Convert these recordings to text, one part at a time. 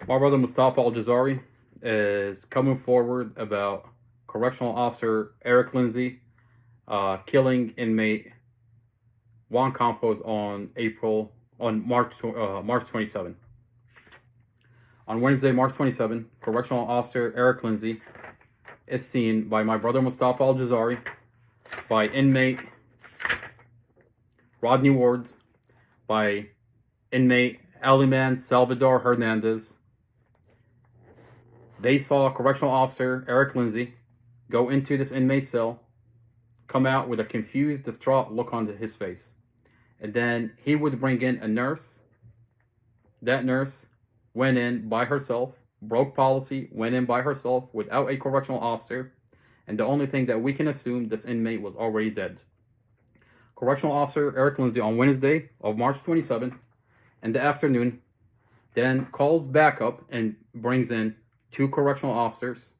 My brother Mustafa ALJAZAIRI is coming forward about Correctional Officer Eric Lindsay killing inmate Juan Campos on March 27. On Wednesday, March 27, Correctional Officer Eric Lindsay is seen by my brother Mustafa ALJAZAIRI, by inmate Rodney Ward, by inmate Aliman Salvador Hernandez. They saw Correctional Officer Eric Lindsay go into this inmate cell, come out with a confused, distraught look on his face. And then he would bring in a nurse. That nurse went in by herself, broke policy, went in by herself without a correctional officer. And the only thing that we can assume, this inmate was already dead. Correctional Officer Eric Lindsay on Wednesday of March 27th in the afternoon then calls back up and brings in 2 correctional officers.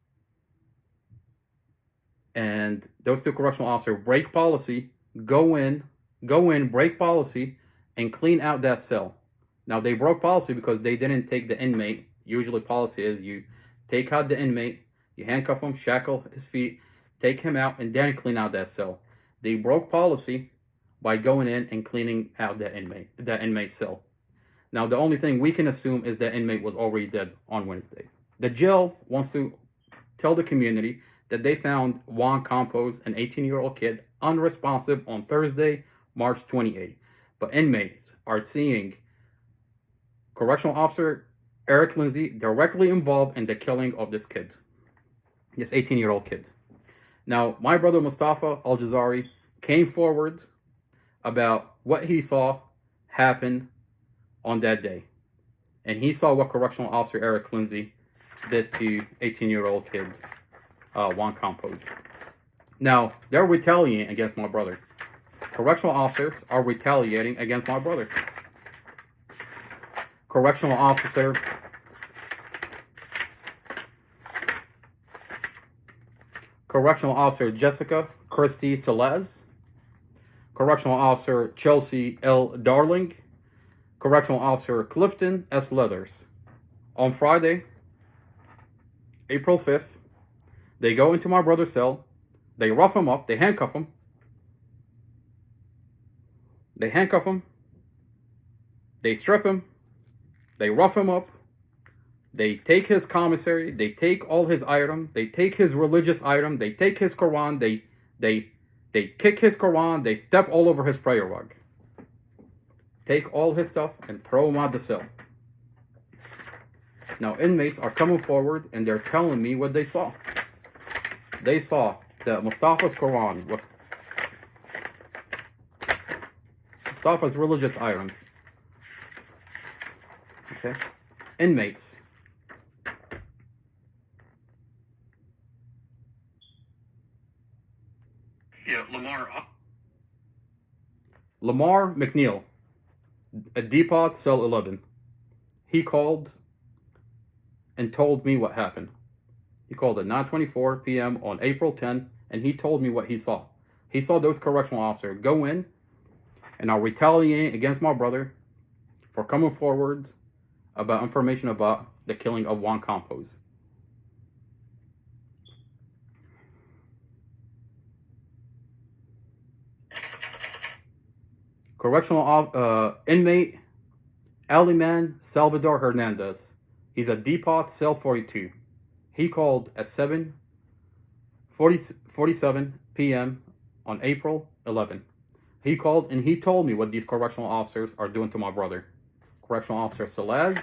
And those 2 correctional officers break policy, go in, break policy, and clean out that cell. Now, they broke policy because they didn't take the inmate. Usually policy is you take out the inmate, you handcuff him, shackle his feet, take him out, and then clean out that cell. They broke policy by going in and cleaning out that inmate cell. Now, the only thing we can assume is that inmate was already dead on Wednesday. The jail wants to tell the community that they found Juan Campos, an 18-year-old kid, unresponsive on Thursday, March 28. But inmates are seeing Correctional Officer Eric Lindsay directly involved in the killing of this kid, this 18-year-old kid. Now, my brother Mustafa ALJAZAIRI came forward about what he saw happen on that day. And he saw what Correctional Officer Eric Lindsay did to 18-year-old kid Juan Campos. Now, they're retaliating against my brother. Correctional officers are retaliating against my brother. Correctional Officer Jessica Christie Celez, Correctional Officer Chelsea L. Darling, Correctional Officer Clifton S. Leathers. On Friday, April 5th, they go into my brother's cell, they rough him up, they handcuff him, they strip him, they rough him up, they take his commissary, they take all his items, they take his religious item, they take his Quran, they kick his Quran, they step all over his prayer rug. Take all his stuff and throw him out the cell. Now, inmates are coming forward and they're telling me what they saw. They saw that Mustafa's Quran was Mustafa's religious items. Okay. Inmates. Yeah, Lamar McNeil, at Depot Cell 11. He called and told me what happened. He called at 9:24 p.m. on April 10, and he told me what he saw. He saw those correctional officers go in and are retaliating against my brother for coming forward about information about the killing of Juan Campos. Correctional inmate Aliman Salvador Hernandez. He's at Depot Cell 42. He called at 7:47 p.m. on April 11. He called and he told me what these correctional officers are doing to my brother. Correctional Officer Celez,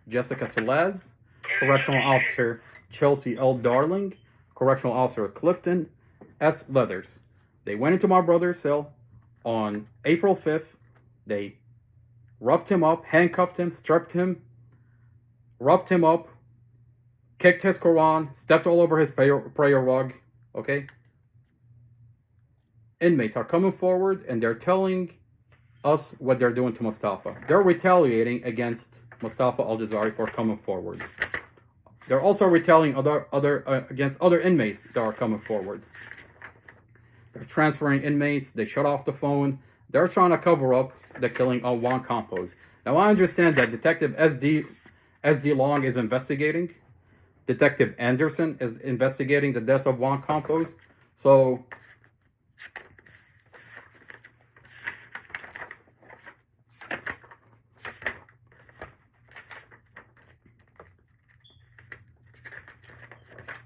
Jessica Celez, Correctional Officer Chelsea L. Darling, Correctional Officer Clifton S. Leathers. They went into my brother's cell on April 5th. They roughed him up, handcuffed him, stripped him, roughed him up, kicked his Quran, stepped all over his prayer rug. Okay? Inmates are coming forward and they're telling us what they're doing to Mustafa. They're retaliating against Mustafa ALJAZAIRI for coming forward. They're also retaliating against other inmates that are coming forward. They're transferring inmates. They shut off the phone. They're trying to cover up the killing of Juan Campos. Now, I understand that Detective SD Long is investigating. Detective Anderson is investigating the death of Juan Campos. So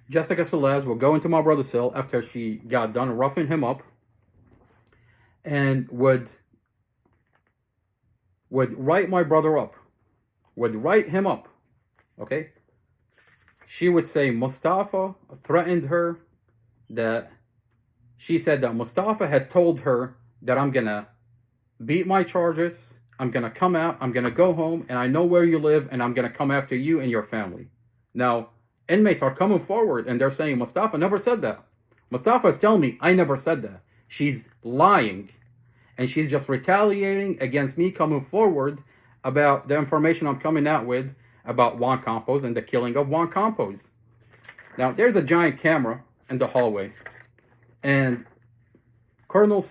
Jessica Celez will go into my brother's cell after she got done roughing him up, and would write my brother up, would write him up, okay? She would say Mustafa threatened her, that she said that Mustafa had told her that I'm gonna beat my charges, I'm gonna come out, I'm gonna go home, and I know where you live, and I'm gonna come after you and your family. Now, inmates are coming forward and they're saying Mustafa never said that. Mustafa is telling me I never said that. She's lying, and she's just retaliating against me coming forward about the information I'm coming out with about Juan Campos and the killing of Juan Campos. Now, there's a giant camera in the hallway, and the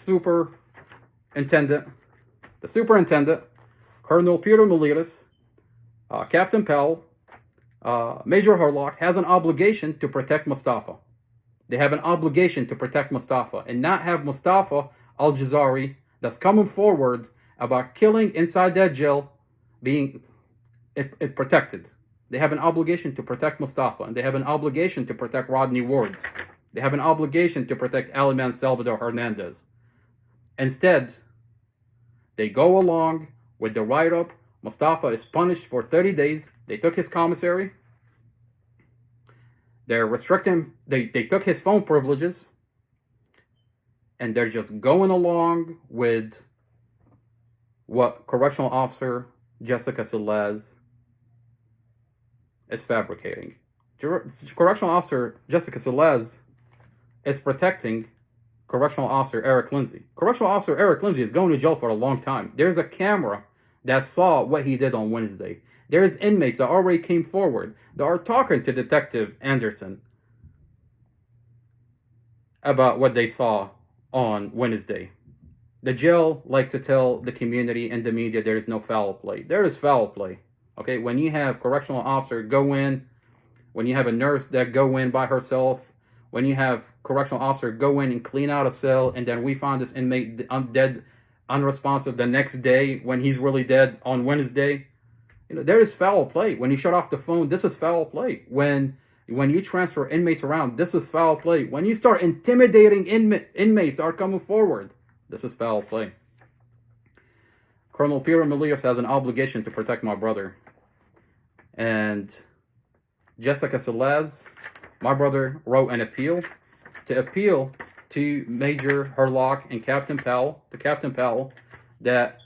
superintendent, Colonel Peter Melitas, Captain Powell, Major Harlock has an obligation to protect Mustafa. They have an obligation to protect Mustafa and not have Mustafa ALJAZAIRI that's coming forward about killing inside that jail being protected. They have an obligation to protect Mustafa, and they have an obligation to protect Rodney Ward. They have an obligation to protect Aliman Salvador Hernandez. Instead, they go along with the write-up. Mustafa is punished for 30 days. They took his commissary. They're restricting, they took his phone privileges. And they're just going along with what Correctional Officer Jessica Celez is fabricating. Correctional Officer Jessica Celez is protecting Correctional Officer ERICK LINDSEY. Correctional Officer ERICK LINDSEY is going to jail for a long time. There's a camera that saw what he did on Wednesday. There's inmates that already came forward that are talking to Detective Anderson about what they saw on Wednesday. The jail like to tell the community and the media there is no foul play. There is foul play. Okay, when you have correctional officer go in, when you have a nurse that go in by herself, when you have correctional officer go in and clean out a cell, and then we find this inmate dead, unresponsive the next day when he's really dead on Wednesday, you know, there is foul play. When you shut off the phone, this is foul play. When you transfer inmates around, this is foul play. When you start intimidating inmates that are coming forward, this is foul play. Colonel Peter Melias has an obligation to protect my brother. And Jessica Celez, my brother, wrote an appeal to Major Harlock and Captain Powell, that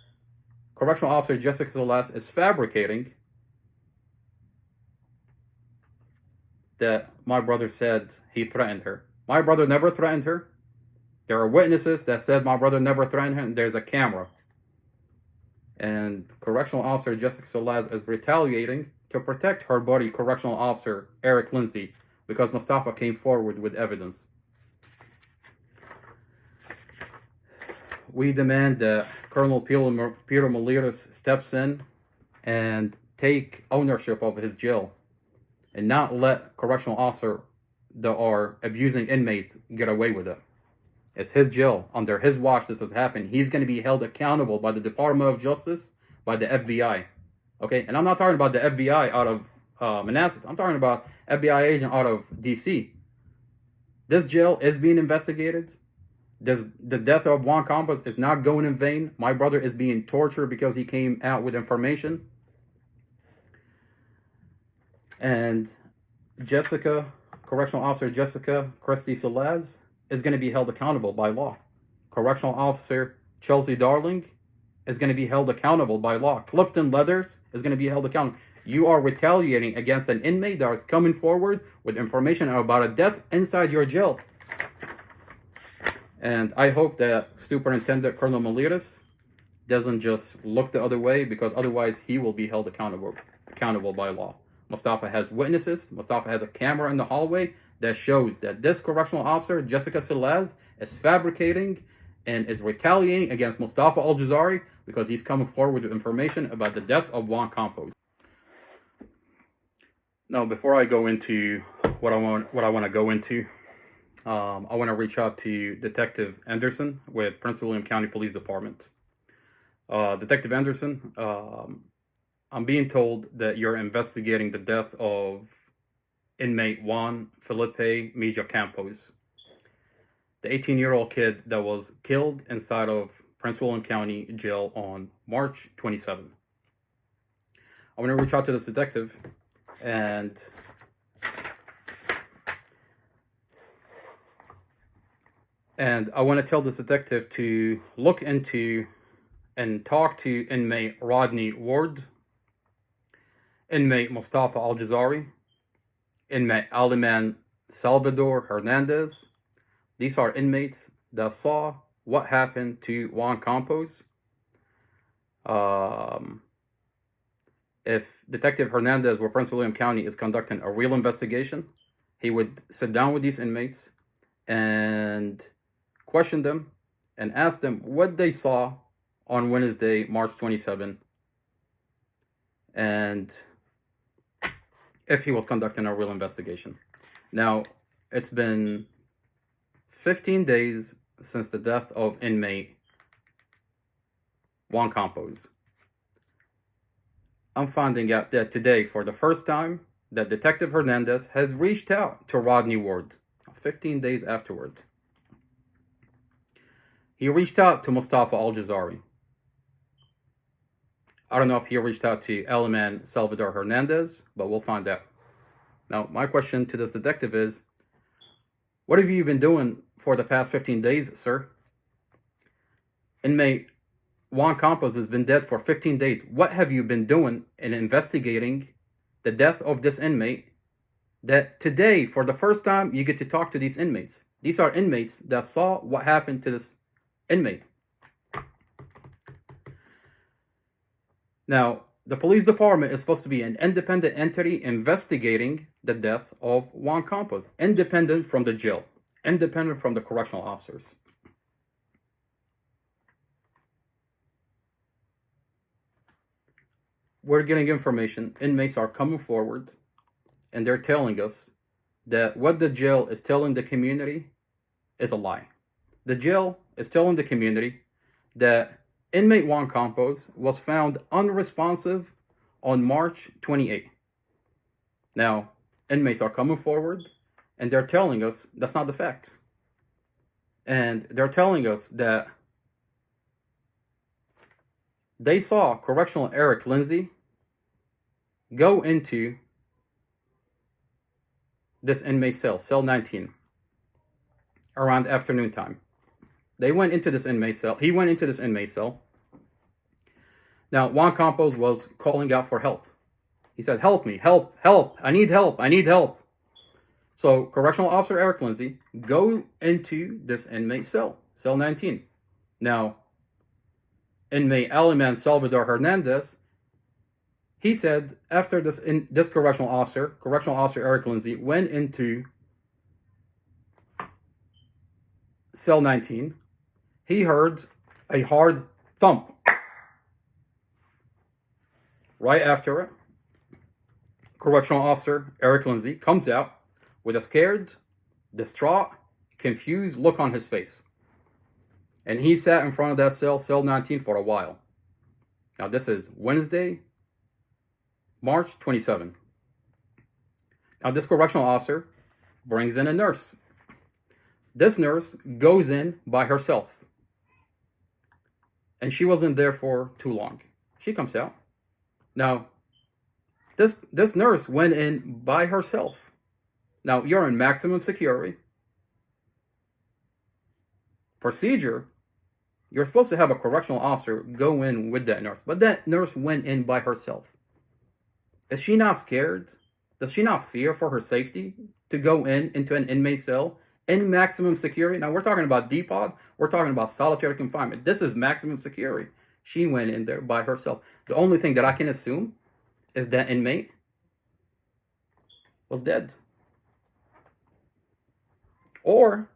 Correctional Officer Jessica Celez is fabricating that my brother said he threatened her. My brother never threatened her. There are witnesses that said my brother never threatened her, and there's a camera. And Correctional Officer Jessica Celez is retaliating to protect her buddy, Correctional Officer ERICK LINDSEY, because Mustafa came forward with evidence. We demand that Colonel Peter Melias steps in and take ownership of his jail and not let correctional officer that are abusing inmates get away with it. It's his jail. Under his watch this has happened. He's going to be held accountable by the Department of Justice, by the FBI. Okay? And I'm not talking about the FBI out of Manassas. I'm talking about FBI agent out of D.C. This jail is being investigated. The death of Juan Campos is not going in vain. My brother is being tortured because he came out with information. And Correctional Officer Jessica Christie Celez is going to be held accountable by law. Correctional Officer Chelsea Darling is going to be held accountable by law. Clifton Leathers is going to be held accountable. You are retaliating against an inmate that is coming forward with information about a death inside your jail. And I hope that Superintendent Colonel Melias doesn't just look the other way, because otherwise he will be held accountable by law. Mustafa has witnesses. Mustafa has a camera in the hallway that shows that this correctional officer, Jessica Celez, is fabricating and is retaliating against Mustafa ALJAZAIRI because he's coming forward with information about the death of Juan Campos. Now, before I go into what I want to go into, I want to reach out to Detective Anderson with Prince William County Police Department. Detective Anderson, I'm being told that you're investigating the death of inmate Juan Felipe Mejia Campos, the 18-year-old kid that was killed inside of Prince William County Jail on March 27. I want to reach out to this detective and I want to tell this detective to look into and talk to inmate Rodney Ward, inmate Mustafa ALJAZAIRI, inmate Aliman Salvador Hernandez. These are inmates that saw what happened to Juan Campos. If Detective Hernandez with Prince William County is conducting a real investigation, he would sit down with these inmates and question them and ask them what they saw on Wednesday, March 27, and if he was conducting a real investigation. Now, it's been 15 days since the death of inmate Juan Campos. I'm finding out that today, for the first time, that Detective Hernandez has reached out to Rodney Ward 15 days afterward. He reached out to Mustafa ALJAZAIRI. I don't know if he reached out to Aliman Salvador Hernandez, but we'll find out. Now, my question to this detective is, what have you been doing for the past 15 days, sir? Inmate Juan Campos has been dead for 15 days. What have you been doing in investigating the death of this inmate that today, for the first time, you get to talk to these inmates? These are inmates that saw what happened to this inmate. Now, the police department is supposed to be an independent entity investigating the death of Juan Campos, independent from the jail, independent from the correctional officers. We're getting information. Inmates are coming forward and they're telling us that what the jail is telling the community is a lie. The jail is telling the community that inmate Juan Campos was found unresponsive on March 28. Now, inmates are coming forward and they're telling us that's not the fact. And they're telling us that they saw correctional ERICK LINDSEY go into this inmate cell, cell 19, around afternoon time. They went into this inmate cell. He went into this inmate cell. Now, Juan Campos was calling out for help. He said, help me, help, help, I need help, I need help. So, Correctional Officer ERICK LINDSEY go into this inmate cell, cell 19. Now, inmate Aliman Salvador Hernandez, he said after this Correctional Officer ERICK LINDSEY went into cell 19, he heard a hard thump. Right after it, Correctional Officer ERICK LINDSEY comes out with a scared, distraught, confused look on his face. And he sat in front of that cell, cell 19, for a while. Now, this is Wednesday, March 27. Now, this correctional officer brings in a nurse. This nurse goes in by herself. And she wasn't there for too long. She comes out. Now, this nurse went in by herself. Now, you're in maximum security. Procedure, you're supposed to have a correctional officer go in with that nurse. But that nurse went in by herself. Is she not scared? Does she not fear for her safety to go into an inmate cell in maximum security? Now, we're talking about DPOD. We're talking about solitary confinement. This is maximum security. She went in there by herself. The only thing that I can assume is that inmate was dead. Or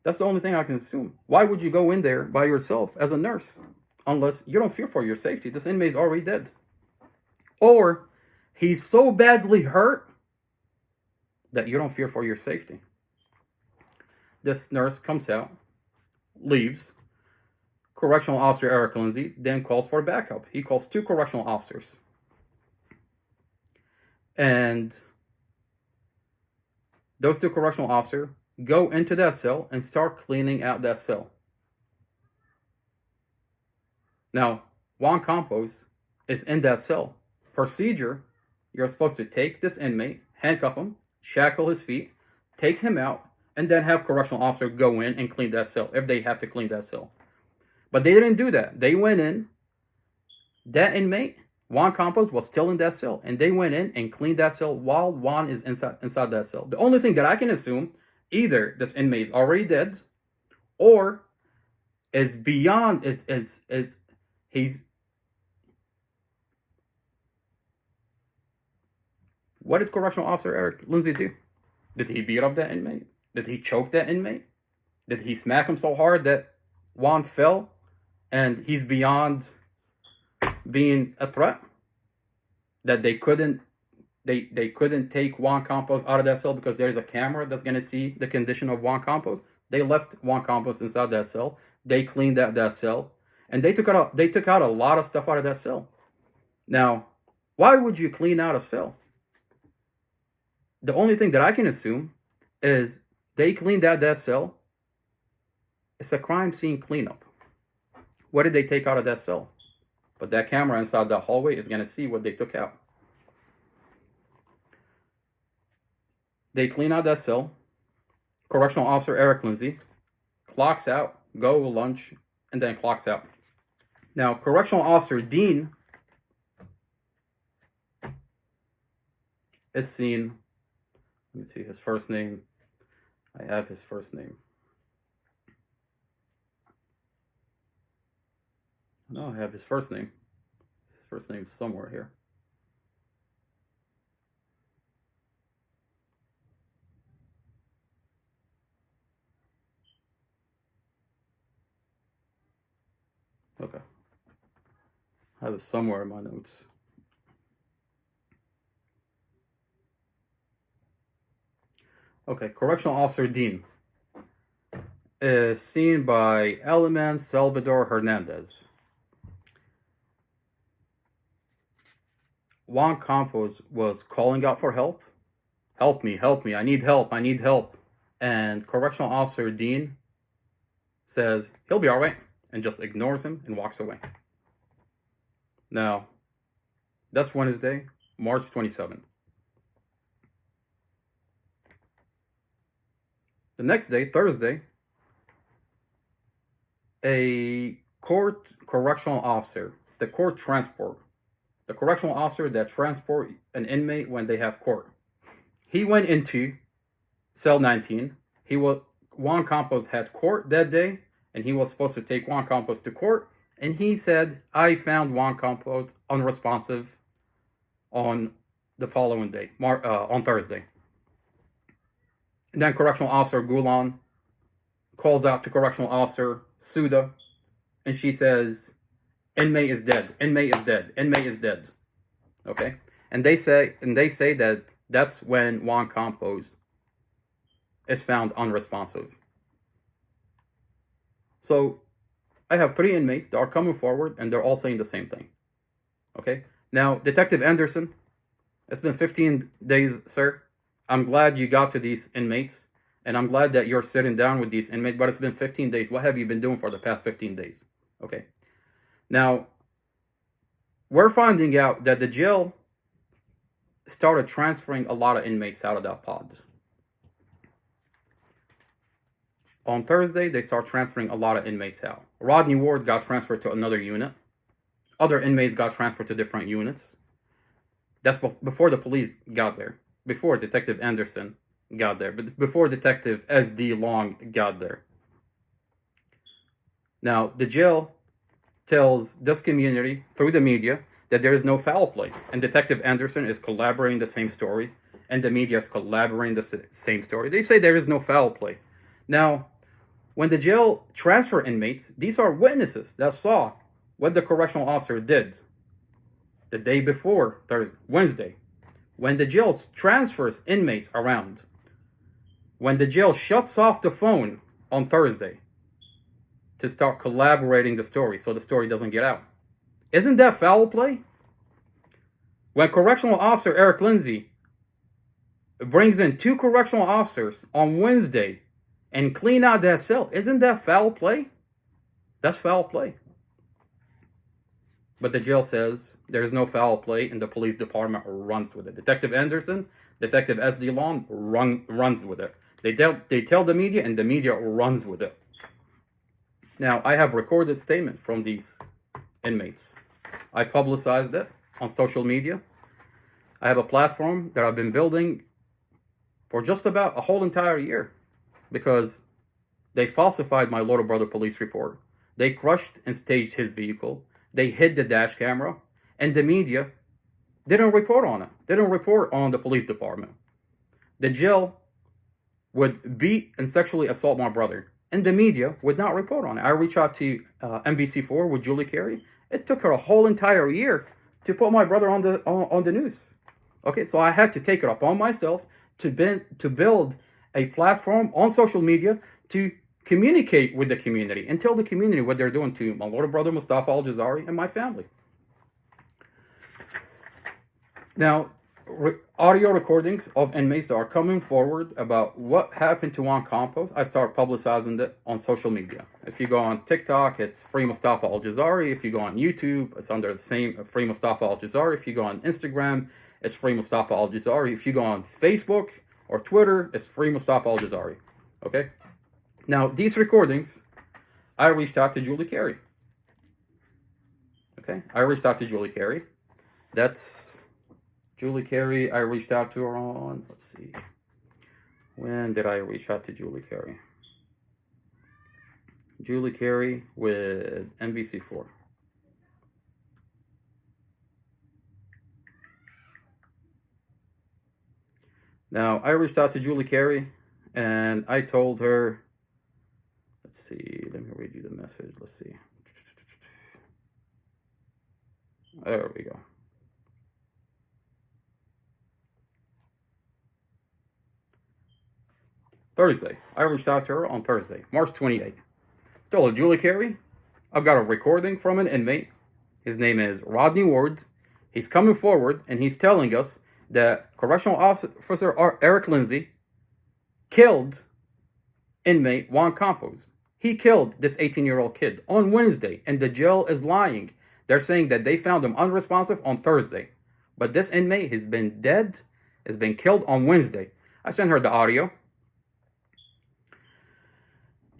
that's the only thing I can assume. Why would you go in there by yourself as a nurse? unless you don't fear for your safety. This inmate is already dead. Or he's so badly hurt that you don't fear for your safety. This nurse comes out, leaves. Correctional Officer Eric Lindsay then calls for backup. He calls 2 correctional officers. And those 2 correctional officers go into that cell and start cleaning out that cell. Now, Juan Campos is in that cell. Procedure, you're supposed to take this inmate, handcuff him, shackle his feet, take him out, and then have correctional officer go in and clean that cell, if they have to clean that cell. But they didn't do that. They went in, that inmate, Juan Campos, was still in that cell, and they went in and cleaned that cell while Juan is inside that cell. The only thing that I can assume, either this inmate is already dead, or is beyond, he's... What did Correctional Officer Eric Lindsay do? Did he beat up that inmate? Did he choke that inmate? Did he smack him so hard that Juan fell and he's beyond being a threat? That they couldn't take Juan Campos out of that cell because there's a camera that's going to see the condition of Juan Campos? They left Juan Campos inside that cell. They cleaned out that cell. And they took out a lot of stuff out of that cell. Now, why would you clean out a cell? The only thing that I can assume is they cleaned out that cell. It's a crime scene cleanup. What did they take out of that cell? But that camera inside that hallway is going to see what they took out. They clean out that cell. Correctional Officer Eric Lindsay clocks out, go lunch, and then clocks out. Now, Correctional Officer Dean is seen. Let me see his first name. I have his first name. No, I have his first name. His first name is somewhere here. Okay. I have it somewhere in my notes. Okay, Correctional Officer Dean is seen by Eliman Salvador Hernandez. Juan Campos was calling out for help. Help me, I need help, I need help. And Correctional Officer Dean says he'll be all right and just ignores him and walks away. Now, that's Wednesday, March 27th. The next day, Thursday, a correctional officer, the correctional officer that transport an inmate when they have court. He went into cell 19. Juan Campos had court that day, and he was supposed to take Juan Campos to court. And he said, I found Juan Campos unresponsive on the following day, on Thursday. And then Correctional Officer Gulan calls out to Correctional Officer Suda, and she says, inmate is dead, inmate is dead, inmate is dead. Okay? And they say that that's when Juan Campos is found unresponsive. So I have 3 inmates that are coming forward, and they're all saying the same thing. Okay? Now, Detective Anderson, it's been 15 days, sir. I'm glad you got to these inmates, and I'm glad that you're sitting down with these inmates, but it's been 15 days. What have you been doing for the past 15 days? Okay. Now, we're finding out that the jail started transferring a lot of inmates out of that pod. On Thursday, they start transferring a lot of inmates out. Rodney Ward got transferred to another unit. Other inmates got transferred to different units. That's before the police got there. Before Detective Anderson got there. But before Detective S.D. Long got there. Now, the jail tells this community, through the media, that there is no foul play. And Detective Anderson is collaborating the same story. And the media is collaborating the same story. They say there is no foul play. Now, when the jail transfer inmates, these are witnesses that saw what the correctional officer did the day before, Wednesday, when the jail transfers inmates around, when the jail shuts off the phone on Thursday to start collaborating the story so the story doesn't get out. Isn't that foul play? When correctional officer Eric Lindsay brings in 2 correctional officers on Wednesday and clean out that cell, isn't that foul play? That's foul play. But the jail says there's no foul play, and the police department runs with it. Detective Anderson, Detective S.D. Long runs with it. They tell the media, and the media runs with it. Now, I have recorded statements from these inmates. I publicized it on social media. I have a platform that I've been building for just about a whole entire year because they falsified my little brother police report. They crushed and staged his vehicle. They hid the dash camera, and the media didn't report on it. They didn't report on the police department. The jail would beat and sexually assault my brother, and the media would not report on it. I reached out to NBC4 with Julie Carey. It took her a whole entire year to put my brother on the news. Okay, so I had to take it upon myself to build a platform on social media to communicate with the community and tell the community what they're doing to my little brother Mustafa ALJAZAIRI and my family. Now, audio recordings of inmates that are coming forward about what happened to Juan Campos, I start publicizing it on social media. If you go on TikTok, it's Free Mustafa ALJAZAIRI. If you go on YouTube, it's under the same Free Mustafa ALJAZAIRI. If you go on Instagram, it's Free Mustafa ALJAZAIRI. If you go on Facebook or Twitter, it's Free Mustafa ALJAZAIRI. Okay? Now, these recordings, I reached out to Julie Carey. Okay? I reached out to Julie Carey. That's Julie Carey. I reached out to her on, let's see. When did I reach out to Julie Carey? Julie Carey with NBC4. Now, I reached out to Julie Carey and I told her, let's see, let me read you the message. Let's see. There we go. Thursday. I reached out to her on Thursday, March 28th. Told her, Julie Carey, I've got a recording from an inmate. His name is Rodney Ward. He's coming forward and he's telling us that Correctional Officer Eric Lindsay killed inmate Juan Campos. He killed this 18-year-old kid on Wednesday, and the jail is lying. They're saying that they found him unresponsive on Thursday. But this inmate has been dead, has been killed on Wednesday. I sent her the audio.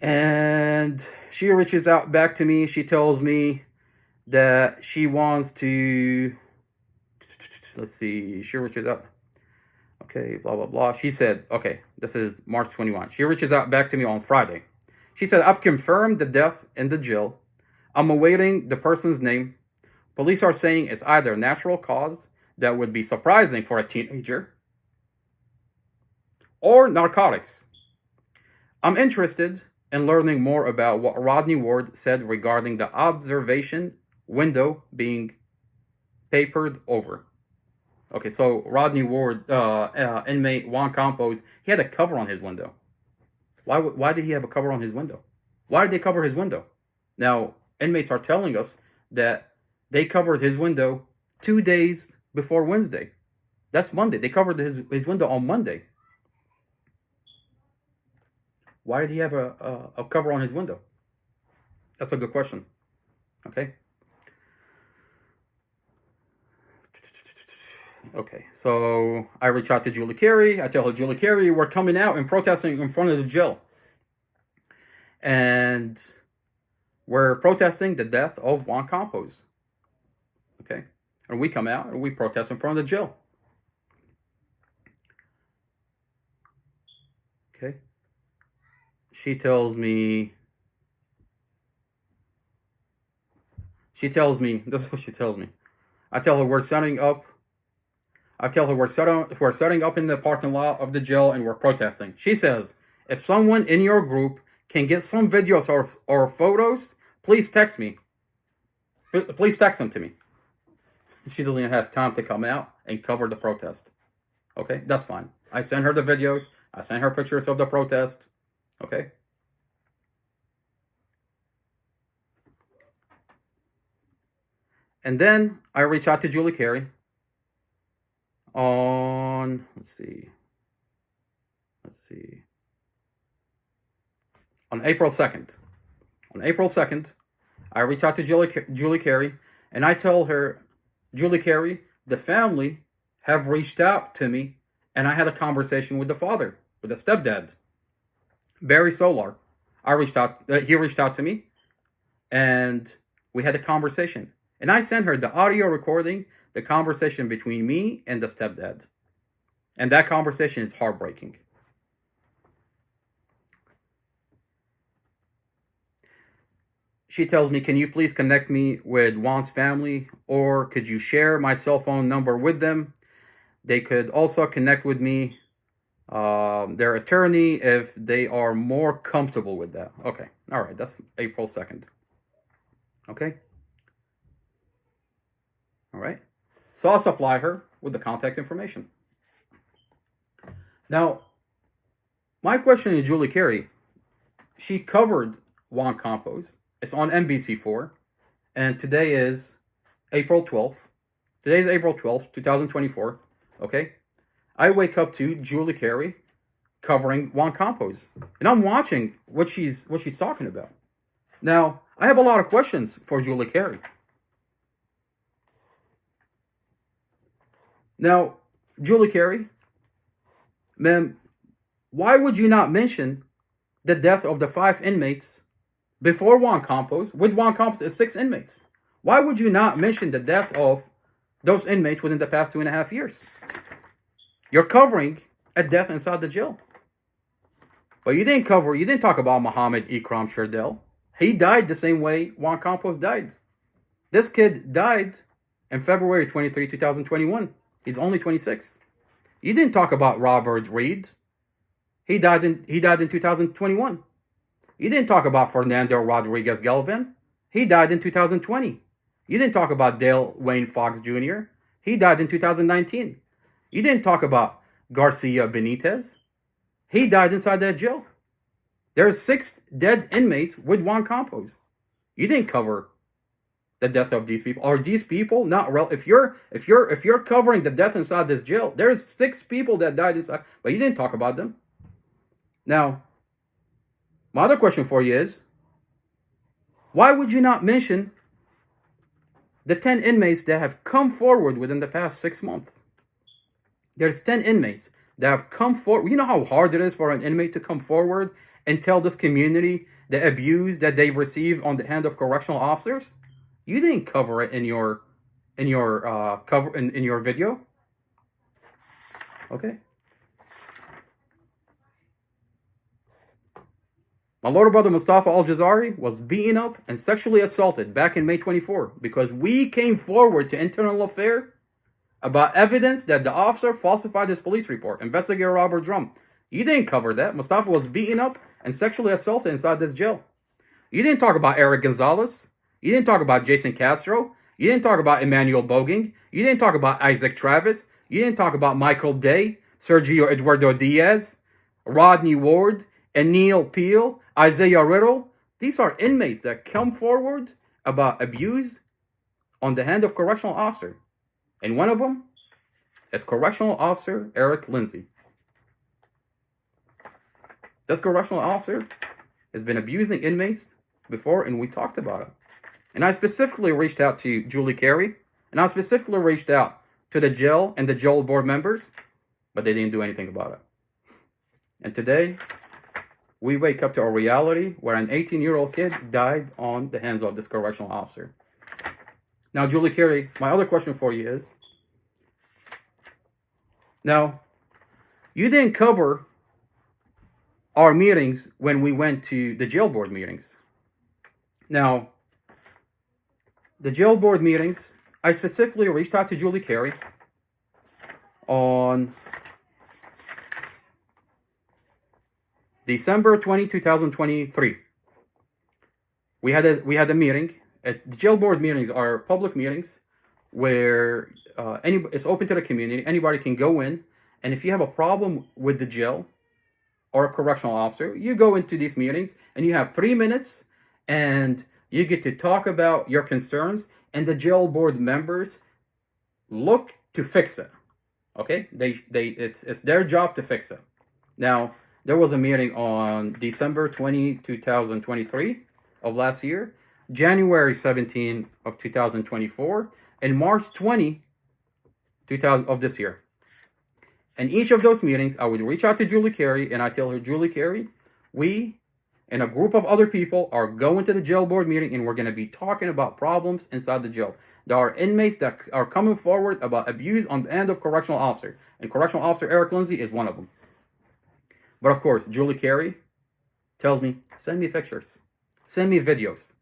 And she reaches out back to me. She tells me that she wants to, let's see, she reaches out. Okay, blah, blah, blah. She said, okay, this is March 21. She reaches out back to me on Friday. She said, I've confirmed the death in the jail. I'm awaiting the person's name. Police are saying it's either natural cause that would be surprising for a teenager or narcotics. I'm interested in learning more about what Rodney Ward said regarding the observation window being papered over. Okay, so Rodney Ward, inmate Juan Campos, he had a cover on his window. Why did he have a cover on his window? Why did they cover his window? Now, inmates are telling us that they covered his window 2 days before Wednesday. That's Monday. They covered his window on Monday. Why did he have a cover on his window? That's a good question. Okay. Okay, so I reach out to Julie Carey. I tell her, Julie Carey, we're coming out and protesting in front of the jail. And we're protesting the death of Juan Campos. Okay, and we come out and we protest in front of the jail. Okay. She tells me, this is what she tells me. I tell her we're setting up in the parking lot of the jail and we're protesting. She says, if someone in your group can get some videos or photos, please text me. Please text them to me. She doesn't even have time to come out and cover the protest. Okay, that's fine. I sent her the videos. I sent her pictures of the protest. Okay. And then I reached out to Julie Carey on, let's see, on April 2nd. On April 2nd, I reached out to Julie Carey, and I told her, Julie Carey, the family have reached out to me, and I had a conversation with the father, with the stepdad, Barry Solar. He reached out to me, and we had a conversation. And I sent her the audio recording, the conversation between me and the stepdad. And that conversation is heartbreaking. She tells me, can you please connect me with Juan's family, or could you share my cell phone number with them? They could also connect with me, their attorney, if they are more comfortable with that. Okay, all right, that's April 2nd. Okay. All right. So I'll supply her with the contact information. Now, my question to Julie Carey, she covered Juan Campos. It's on NBC4, and today is April 12th. Today is April 12th, 2024, okay? I wake up to Julie Carey covering Juan Campos, and I'm watching what she's talking about. Now, I have a lot of questions for Julie Carey. Now, Julie Carey, ma'am, why would you not mention the death of the 5 inmates before Juan Campos? With Juan Campos, it's 6 inmates. Why would you not mention the death of those inmates within the past 2.5 years? You're covering a death inside the jail. But you didn't talk about Muhammad Ikram Sherdel. He died the same way Juan Campos died. This kid died in February 23, 2021. He's only 26. You didn't talk about Robert Reed. He died in 2021. You didn't talk about Fernando Rodriguez Galvin. He died in 2020. You didn't talk about Dale Wayne Fox Jr. He died in 2019. You didn't talk about Garcia Benitez. He died inside that jail. There's 6 dead inmates with Juan Campos. You didn't cover the death of these people. Are these people not real? If you're covering the death inside this jail, there's 6 people that died inside, but you didn't talk about them. Now, my other question for you is, why would you not mention the 10 inmates that have come forward within the past 6 months? There's 10 inmates that have come forward. You know how hard it is for an inmate to come forward and tell this community the abuse that they've received on the hand of correctional officers? You didn't cover it in your video. Okay. My little brother Mustafa ALJAZAIRI was beaten up and sexually assaulted back in May 24 because we came forward to Internal Affairs about evidence that the officer falsified his police report. Investigator Robert Drum. You didn't cover that. Mustafa was beaten up and sexually assaulted inside this jail. You didn't talk about Eric Gonzalez. You didn't talk about Jason Castro. You didn't talk about Emmanuel Boging. You didn't talk about Isaac Travis. You didn't talk about Michael Day, Sergio Eduardo Diaz, Rodney Ward, and Neil Peel, Isaiah Riddle. These are inmates that come forward about abuse on the hand of correctional officer. And one of them is correctional officer ERICK LINDSEY. This correctional officer has been abusing inmates before, and we talked about it. And I specifically reached out to Julie Carey, and I specifically reached out to the jail and the jail board members, but they didn't do anything about it. And today, we wake up to a reality where an 18-year-old kid died on the hands of this correctional officer. Now, Julie Carey, my other question for you is, now, you didn't cover our meetings when we went to the jail board meetings. Now, the jail board meetings, I specifically reached out to Julie Carey on December 20, 2023. We had a meeting The jail board meetings are public meetings where it's open to the community. Anybody can go in, and if you have a problem with the jail or a correctional officer, you go into these meetings and you have 3 minutes, and you get to talk about your concerns, and the jail board members look to fix it. Okay, it's their job to fix it. Now, there was a meeting on December 20, 2023 of last year, January 17 of 2024, and March 20, 2000 of this year. And each of those meetings, I would reach out to Julie Carey and I tell her, Julie Carey, we and a group of other people are going to the jail board meeting, and we're going to be talking about problems inside the jail. There are inmates that are coming forward about abuse on the end of correctional officer, and correctional officer ERICK Lindsey is one of them. But of course, Julie Carey tells me, send me pictures, send me videos.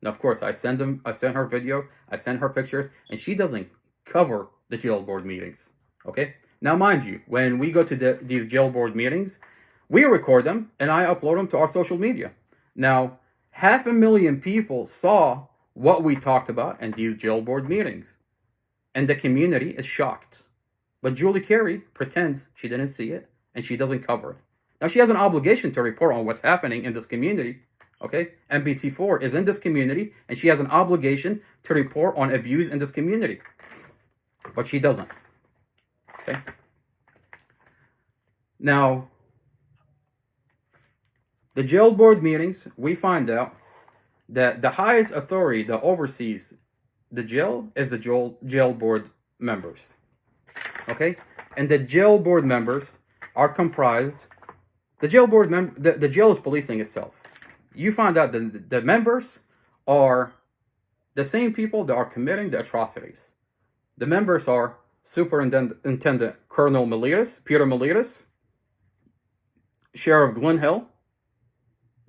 Now, of course, I send her video, I send her pictures, and she doesn't cover the jail board meetings. Okay? Now, mind you, when we go to these jail board meetings, we record them and I upload them to our social media. Now, 500,000 people saw what we talked about in these jail board meetings, and the community is shocked. But Julie Carey pretends she didn't see it and she doesn't cover it. Now, she has an obligation to report on what's happening in this community. Okay, NBC4 is in this community, and she has an obligation to report on abuse in this community. But she doesn't. Okay. Now, the jail board meetings, we find out that the highest authority that oversees the jail is the jail board members. Okay, and the jail board members are comprised. The jail is policing itself. You find out the members are the same people that are committing the atrocities. The members are Superintendent Colonel Peter Militas, Sheriff Glenn Hill,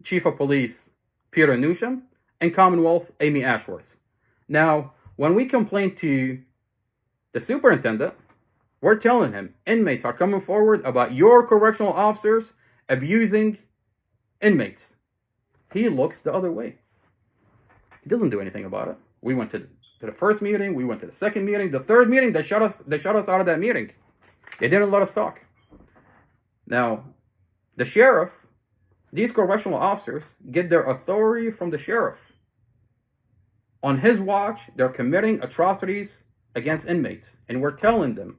Chief of Police Peter Newsham, and Commonwealth Amy Ashworth. Now, when we complain to the superintendent, we're telling him inmates are coming forward about your correctional officers abusing inmates. He looks the other way. He doesn't do anything about it. We went to the first meeting, we went to the second meeting, the third meeting, they shut us out of that meeting. They didn't let us talk. Now, the sheriff, these correctional officers get their authority from the sheriff. On his watch, they're committing atrocities against inmates, and we're telling them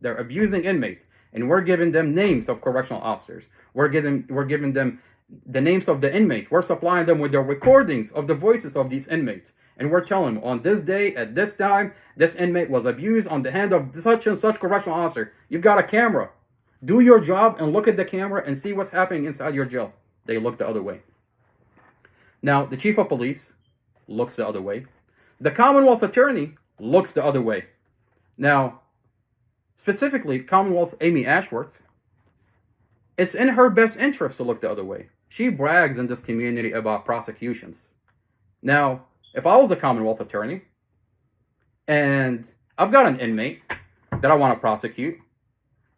they're abusing inmates, and we're giving them names of correctional officers. We're giving them the names of the inmates. We're supplying them with the recordings of the voices of these inmates. And we're telling them, on this day, at this time, this inmate was abused on the hand of such and such correctional officer. You've got a camera. Do your job and look at the camera and see what's happening inside your jail. They look the other way. Now, the chief of police looks the other way. The Commonwealth attorney looks the other way. Now, specifically, Commonwealth Amy Ashworth, it's in her best interest to look the other way. She brags in this community about prosecutions. Now, if I was the Commonwealth attorney and I've got an inmate that I want to prosecute,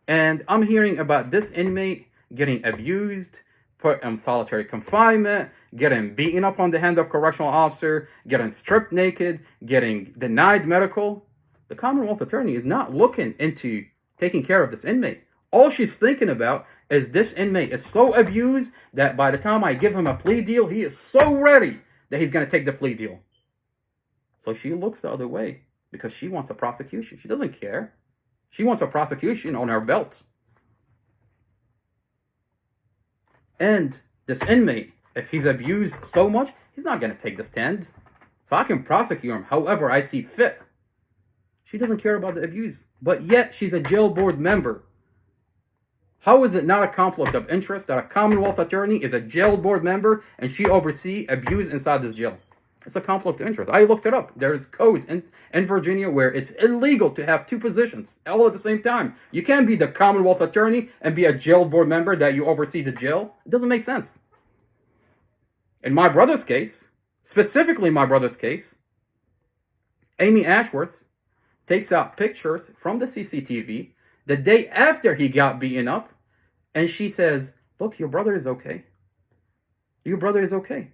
and I'm hearing about this inmate getting abused, put in solitary confinement, getting beaten up on the hand of correctional officer, getting stripped naked, getting denied medical, the Commonwealth attorney is not looking into taking care of this inmate. All she's thinking about is this inmate is so abused that by the time I give him a plea deal, he is so ready that he's going to take the plea deal. So she looks the other way because she wants a prosecution. She doesn't care. She wants a prosecution on her belt. And this inmate, if he's abused so much, he's not going to take the stand. So I can prosecute him however I see fit. She doesn't care about the abuse. But yet she's a jail board member. How is it not a conflict of interest that a Commonwealth attorney is a jail board member and she oversees abuse inside this jail? It's a conflict of interest. I looked it up. There's codes in Virginia where it's illegal to have two positions all at the same time. You can't be the Commonwealth attorney and be a jail board member that you oversee the jail. It doesn't make sense. In my brother's case, specifically my brother's case, Amy Ashworth takes out pictures from the CCTV the day after he got beaten up, and she says, look, your brother is okay. Your brother is okay.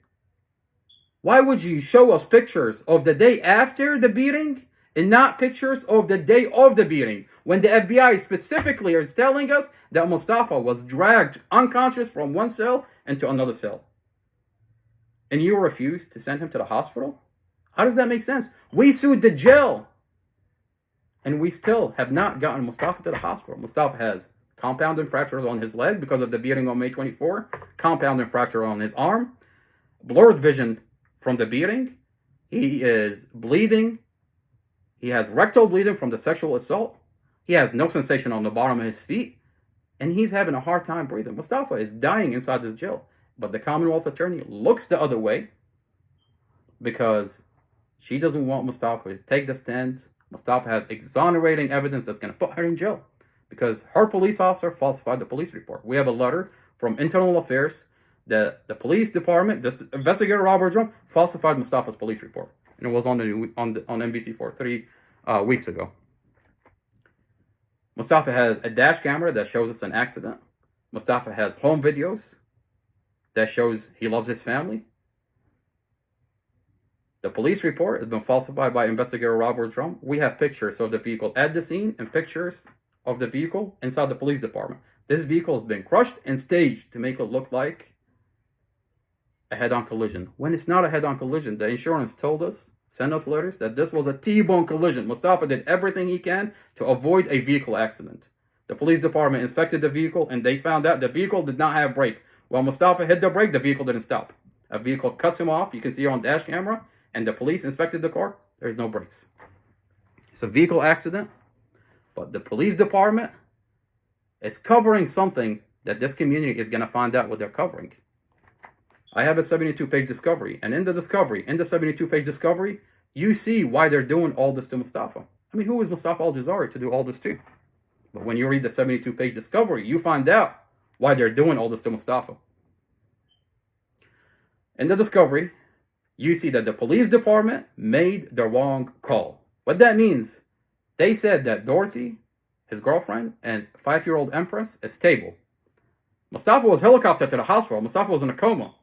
Why would you show us pictures of the day after the beating and not pictures of the day of the beating, when the FBI specifically is telling us that Mustafa was dragged unconscious from one cell into another cell? And you refuse to send him to the hospital? How does that make sense? We sued the jail, and we still have not gotten Mustafa to the hospital. Mustafa has compounded fractures on his leg because of the beating on May 24, compounded fracture on his arm, blurred vision from the beating. He is bleeding. He has rectal bleeding from the sexual assault. He has no sensation on the bottom of his feet, and he's having a hard time breathing. Mustafa is dying inside this jail, but the Commonwealth attorney looks the other way because she doesn't want Mustafa to take the stand. Mustafa has exonerating evidence that's going to put her in jail because her police officer falsified the police report. We have a letter from Internal Affairs that the police department, this investigator Robert Drum, falsified Mustafa's police report, and it was on NBC for 3 weeks ago. Mustafa has a dash camera that shows us an accident. Mustafa has home videos that shows he loves his family. The police report has been falsified by investigator Robert Drum. We have pictures of the vehicle at the scene and pictures of the vehicle inside the police department. This vehicle has been crushed and staged to make it look like a head-on collision, when it's not a head-on collision. The insurance told us, sent us letters, that this was a T-bone collision. Mustafa did everything he can to avoid a vehicle accident. The police department inspected the vehicle, and they found out the vehicle did not have brake. While Mustafa hit the brake, the vehicle didn't stop. A vehicle cuts him off. You can see it on dash camera, and the police inspected the car. There's no brakes. It's a vehicle accident, but the police department is covering something that this community is going to find out what they're covering. I have a 72-page discovery, and in the 72-page discovery, you see why they're doing all this to Mustafa. I mean, who is Mustafa ALJAZAIRI to do all this to? But when you read the 72-page discovery, you find out why they're doing all this to Mustafa. In the discovery, you see that the police department made the wrong call. What that means, they said that Dorothy, his girlfriend, and 5-year-old Empress is stable. Mustafa was helicoptered to the hospital. Mustafa was in a coma.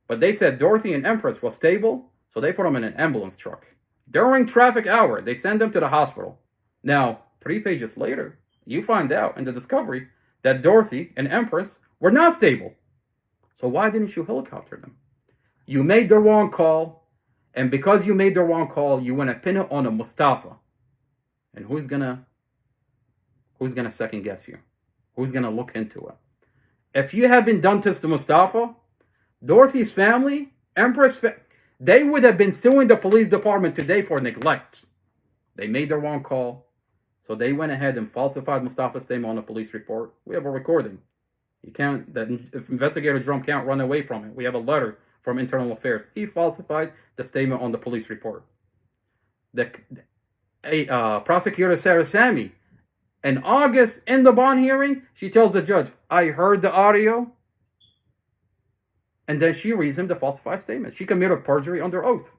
But they said Dorothy and Empress were stable, so they put them in an ambulance truck. During traffic hour, they send them to the hospital. Now, 3 pages later, you find out in the discovery that Dorothy and Empress were not stable. So why didn't you helicopter them? You made the wrong call, and because you made the wrong call, you want to pin it on a Mustafa. And who's gonna second guess you? Who's gonna look into it? If you haven't done this to Mustafa, Dorothy's family, they would have been suing the police department today for neglect. They made the wrong call, so they went ahead and falsified Mustafa's statement on the police report. We have a recording. If Investigator Drum can't run away from it. We have a letter from Internal Affairs. He falsified the statement on the police report. Prosecutor Sarah Sammy, in August, in the bond hearing, she tells the judge, I heard the audio. And then she reads him the falsified statement. She committed perjury under oath.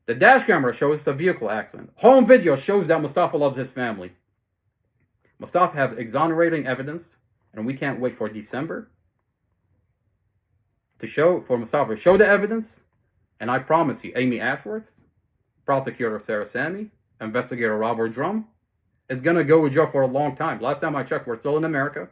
The dash camera shows a vehicle accident. Home video shows that Mustafa loves his family. Mustafa has exonerating evidence, and we can't wait for December for Mustafa to show the evidence. And I promise you, Amy Ashworth, Prosecutor Sarah Sammy, Investigator Robert Drum, is going to go to jail for a long time. Last time I checked, we're still in America.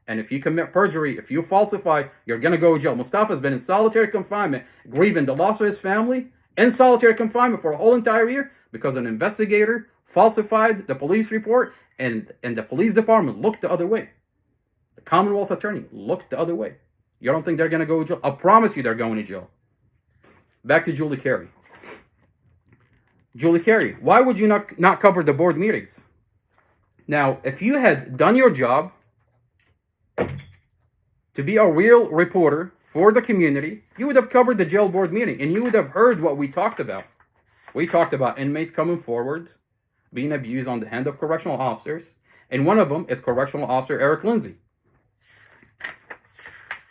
And if you commit perjury, if you falsify, you're going to go to jail. Mustafa's been in solitary confinement, grieving the loss of his family, in solitary confinement for a whole entire year because an investigator falsified the police report, and the police department looked the other way. The Commonwealth attorney looked the other way. You don't think they're going to go to jail? I promise you they're going to jail. Back to Julie Carey. Julie Carey, why would you not cover the board meetings? Now, if you had done your job to be a real reporter for the community, you would have covered the jail board meeting, and you would have heard what we talked about. We talked about inmates coming forward, being abused on the hand of correctional officers, and one of them is Correctional Officer ERICK LINDSEY.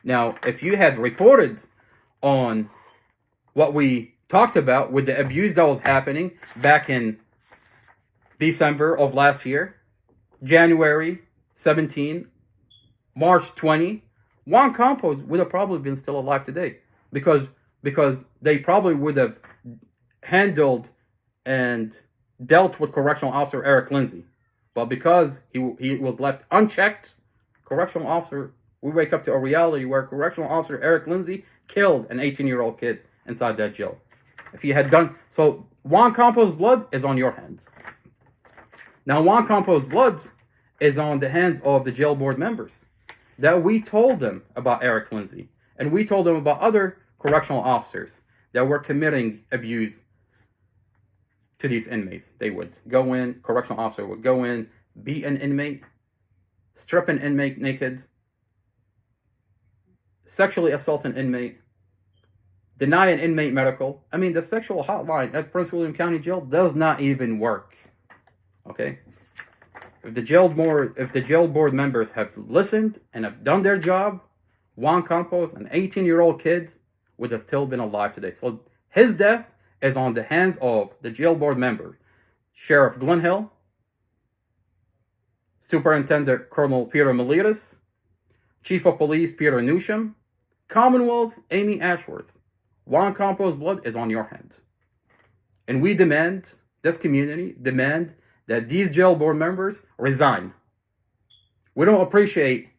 Now, if you had reported on what we talked about with the abuse that was happening back in December of last year, January 17, March 20, Juan Campos would have probably been still alive today. Because because they probably would have handled and dealt with Correctional Officer Eric Lindsay. But because he was left unchecked, Correctional Officer, we wake up to a reality where Correctional Officer Eric Lindsay killed an 18-year-old kid inside that jail. If he had done so, Juan Campos' blood is on your hands. Now, Juan Campos' blood is on the hands of the jail board members that we told them about Eric Lindsay, and we told them about other correctional officers that were committing abuse to these inmates. They would go in, correctional officer would go in, beat an inmate, strip an inmate naked, sexually assault an inmate, deny an inmate medical. I mean, the sexual hotline at Prince William County Jail does not even work. Okay? If the jail board members have listened and have done their job, Juan Campos, an 18-year-old kid, would have still been alive today. So his death is on the hands of the jail board member, Sheriff Glenn Hill, Superintendent Colonel Peter Militis, Chief of Police Peter Newsham, Commonwealth Amy Ashworth. Juan Campos' blood is on your hand. And we demand, this community demand, that these jail board members resign. We don't appreciate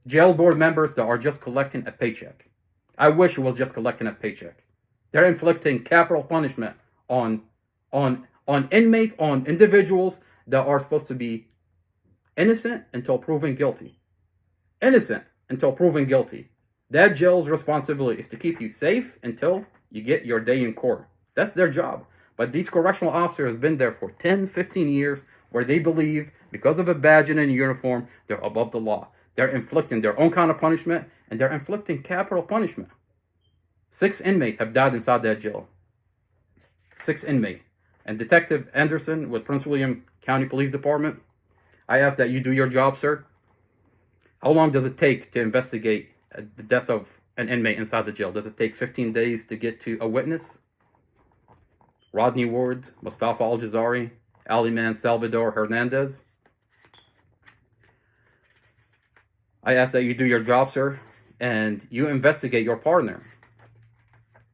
jail board members that are just collecting a paycheck. I wish it was just collecting a paycheck. They're inflicting capital punishment on inmates, on individuals that are supposed to be innocent until proven guilty. Innocent until proven guilty. That jail's responsibility is to keep you safe until you get your day in court. That's their job. But these correctional officers have been there for 10, 15 years where they believe because of a badge and a uniform, they're above the law. They're inflicting their own kind of punishment, and they're inflicting capital punishment. 6 inmates have died inside that jail. 6 inmates. And Detective Anderson with Prince William County Police Department, I ask that you do your job, sir. How long does it take to investigate the death of an inmate inside the jail? Does it take 15 days to get to a witness? Rodney Ward, MUSTAFA ALJAZAIRI, Aliman Salvador Hernandez. I ask that you do your job, sir, and you investigate your partner,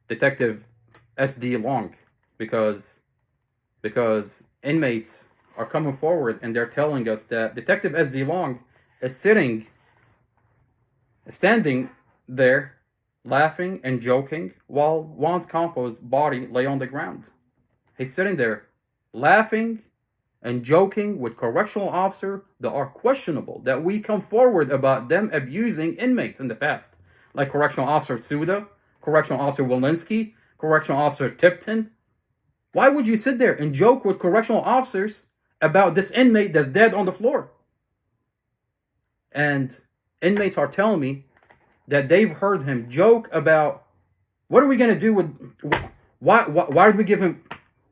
Detective S.D. Long, because inmates are coming forward and they're telling us that Detective S.D. Long is standing there laughing and joking while Juan Campos' body lay on the ground. He's sitting there laughing and joking with correctional officers that are questionable, that we come forward about them abusing inmates in the past, like Correctional Officer Suda, Correctional Officer Walensky, Correctional Officer Tipton. Why would you sit there and joke with correctional officers about this inmate that's dead on the floor? And inmates are telling me that they've heard him joke about, what are we going to do with, why did we give him,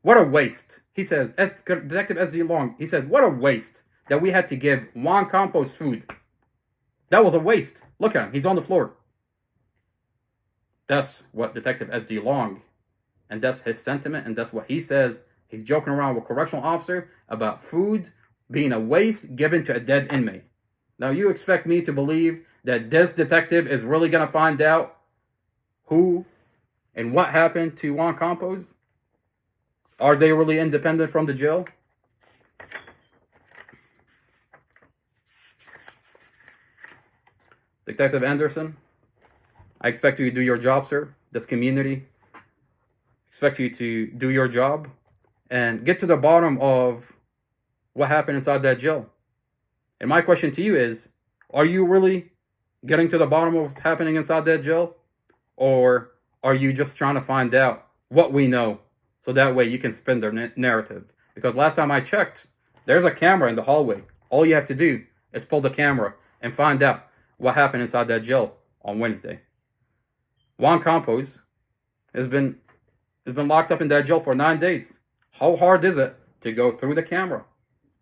what a waste. He says, Detective S.D. Long, he says, what a waste that we had to give Juan Campos food. That was a waste. Look at him, he's on the floor. That's what Detective S.D. Long, and that's his sentiment, and that's what he says. He's joking around with correctional officer about food being a waste given to a dead inmate. Now, you expect me to believe that this detective is really going to find out who and what happened to Juan Campos? Are they really independent from the jail? Detective Anderson, I expect you to do your job, sir. This community expect you to do your job and get to the bottom of what happened inside that jail. And my question to you is, are you really getting to the bottom of what's happening inside that jail? Or are you just trying to find out what we know so that way you can spin their narrative? Because last time I checked, there's a camera in the hallway. All you have to do is pull the camera and find out what happened inside that jail on Wednesday. Juan Campos has been locked up in that jail for 9 days. How hard is it to go through the camera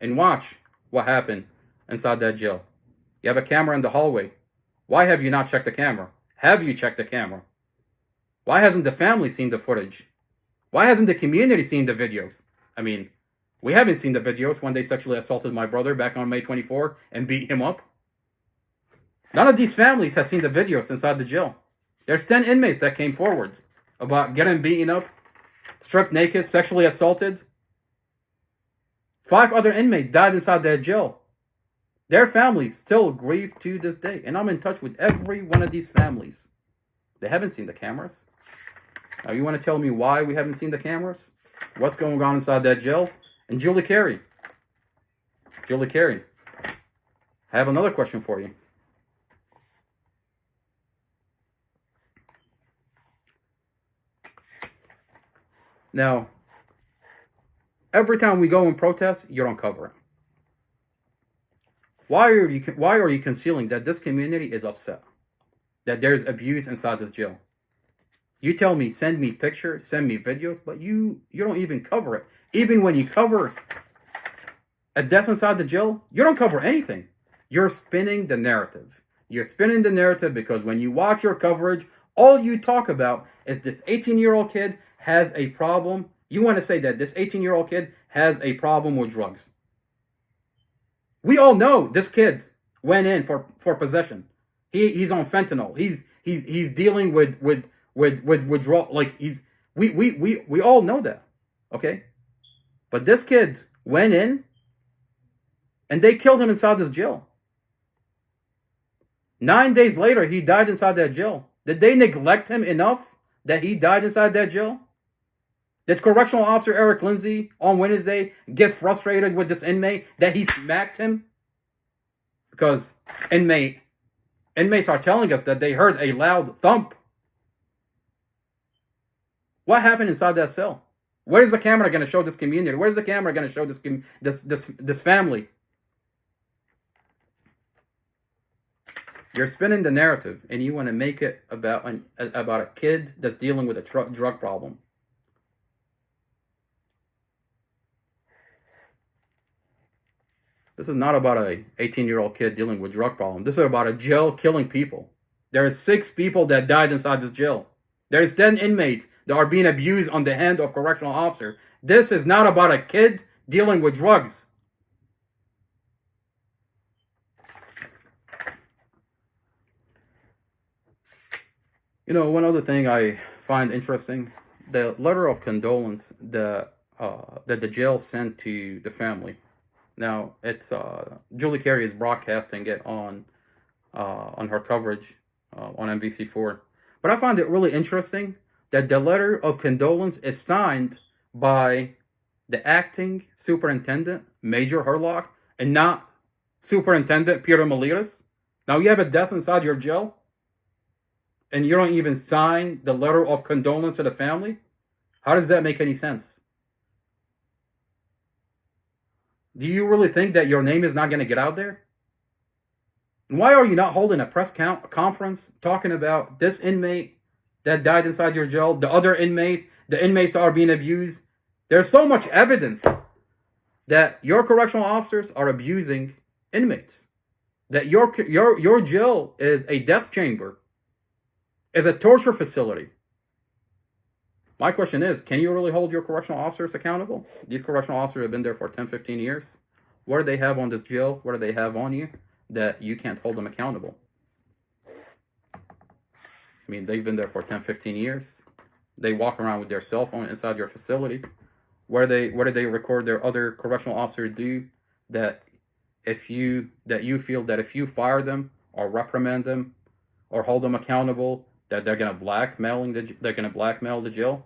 and watch what happened inside that jail? You have a camera in the hallway. Why have you not checked the camera? Have you checked the camera? Why hasn't the family seen the footage? Why hasn't the community seen the videos? I mean, we haven't seen the videos when they sexually assaulted my brother back on May 24 and beat him up. None of these families have seen the videos inside the jail. There's 10 inmates that came forward about getting beaten up, stripped naked, sexually assaulted. 5 other inmates died inside that jail. Their families still grieve to this day. And I'm in touch with every one of these families. They haven't seen the cameras. Now, you want to tell me why we haven't seen the cameras? What's going on inside that jail? And Julie Carey. Julie Carey, I have another question for you. Now, every time we go and protest, you don't cover it. Why are you concealing that this community is upset? That there's abuse inside this jail? You tell me, send me pictures, send me videos, but you don't even cover it. Even when you cover a death inside the jail, you don't cover anything. You're spinning the narrative. You're spinning the narrative because when you watch your coverage, all you talk about is this 18-year-old kid has a problem. You want to say that this 18-year-old kid has a problem with drugs. We all know this kid went in for possession. He's on fentanyl. He's dealing with drug, like we all know that. Okay? But this kid went in and they killed him inside this jail. 9 days later, he died inside that jail. Did they neglect him enough that he died inside that jail? Did Correctional Officer ERICK LINDSEY on Wednesday get frustrated with this inmate that he smacked him? Because inmates are telling us that they heard a loud thump. What happened inside that cell? Where's the camera going to show this community? Where's the camera going to show this family? You're spinning the narrative, and you want to make it about a kid that's dealing with a drug problem. This is not about a 18-year-old kid dealing with drug problem. This is about a jail killing people. There are 6 people that died inside this jail. There's 10 inmates that are being abused on the hand of correctional officer. This is not about a kid dealing with drugs. You know, one other thing I find interesting, the letter of condolence that the jail sent to the family. Now, it's Julie Carey is broadcasting it on her coverage on NBC4. But I find it really interesting that the letter of condolence is signed by the acting superintendent, Major Herlock, and not Superintendent Peter Maliras. Now, you have a death inside your jail, and you don't even sign the letter of condolence to the family? How does that make any sense? Do you really think that your name is not going to get out there? And why are you not holding a press conference talking about this inmate that died inside your jail, the other inmates, the inmates that are being abused? There's so much evidence that your correctional officers are abusing inmates. That your jail is a death chamber, is a torture facility. My question is, can you really hold your correctional officers accountable? These correctional officers have been there for 10, 15 years. What do they have on this jail? What do they have on you that you can't hold them accountable? I mean, they've been there for 10, 15 years. They walk around with their cell phone inside your facility. Where do they record their other correctional officers do that you feel that if you fire them or reprimand them or hold them accountable, that they're gonna blackmail the jail?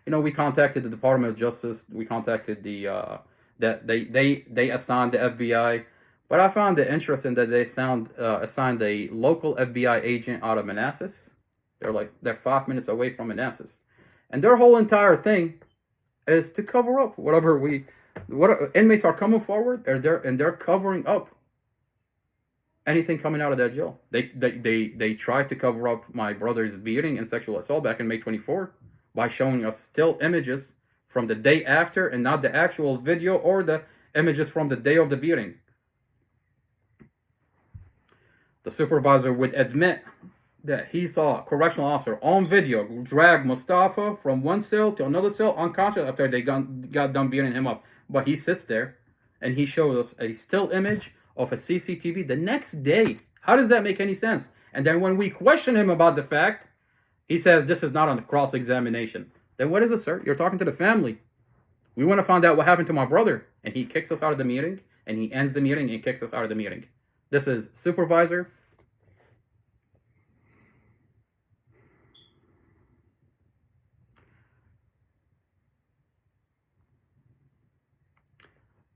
You know, we contacted the Department of Justice. We contacted that they assigned the FBI, but I found it interesting that they assigned a local FBI agent out of Manassas. They're 5 minutes away from Manassas, and their whole entire thing is to cover up what inmates are coming forward, and they're covering up anything coming out of that jail. They tried to cover up my brother's beating and sexual assault back in May 24 by showing us still images from the day after and not the actual video or the images from the day of the beating. The supervisor would admit that he saw a correctional officer on video drag MUSTAFA from one cell to another cell unconscious after they got done beating him up. But he sits there and he shows us a still image of a CCTV the next day. How does that make any sense? And then when we question him about the fact He says this is not on cross-examination. Then what is it, sir? You're talking to the family. We want to find out what happened to my brother. And he kicks us out of the meeting, and he ends the meeting and kicks us out of the meeting. This is supervisor.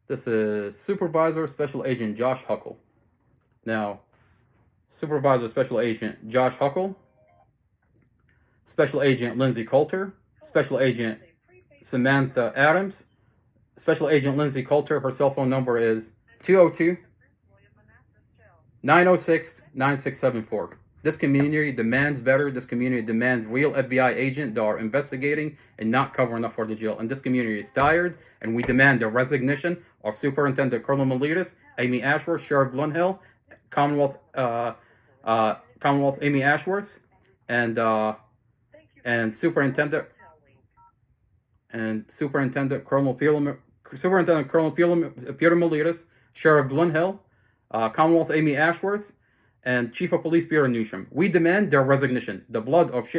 This is Supervisor Special Agent Josh Huckle. Now, Supervisor Special Agent Josh Huckle, Special Agent Lindsay Coulter, Special Agent Samantha Adams, Special Agent Lindsay Coulter. Her cell phone number is 202-906-9674. This community demands better. This community demands real FBI agents that are investigating and not covering up for the jail. And this community is tired, and we demand the resignation of Superintendent Colonel Militas, Amy Ashworth, Sheriff Blundhill, Commonwealth Amy Ashworth, and Superintendent Colonel Peter Militas, Sheriff Blundhill, Commonwealth Amy Ashworth, and Chief of Police Peter Newsham. We demand their resignation. The blood of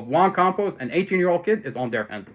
Juan Campos, an 18-year-old kid, is on their hands.